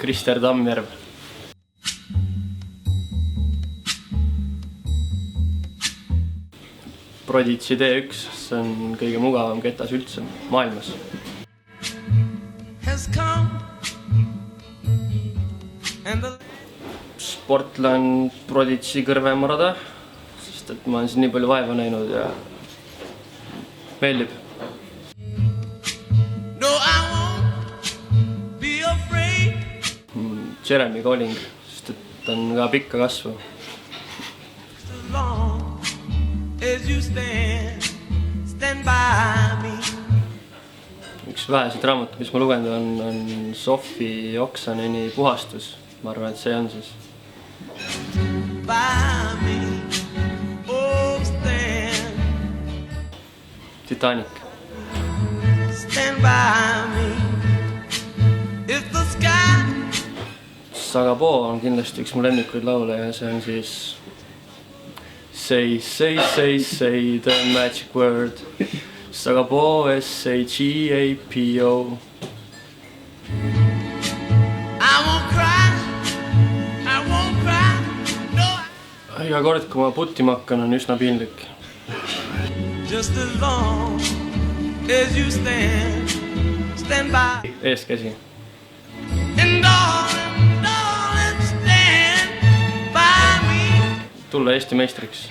Krister Tammjärv. Prodigy D1, see on kõige mugavam ketas üldse maailmas. Sportlan Prodigy kõrvemurada, sest et ma olen siin nii palju vaeva näinud ja meeldib. Jeremy Colling, sest et ta on ka pikka kasvu. Üks väheseid raamatuid, mis ma lugenud on Sophie Oxaneni Puhastus. Ma arvan, et see on siis. Titanic. Sagabo on kindlasti üks mu lemmikuid laule ja see on siis Say the magic word. Sagabo, S-A-G-A-P-O. Iga kord, kui ma putima hakkan, on üsna piinlik. Eeskäsi. Tulla Eesti meistriks.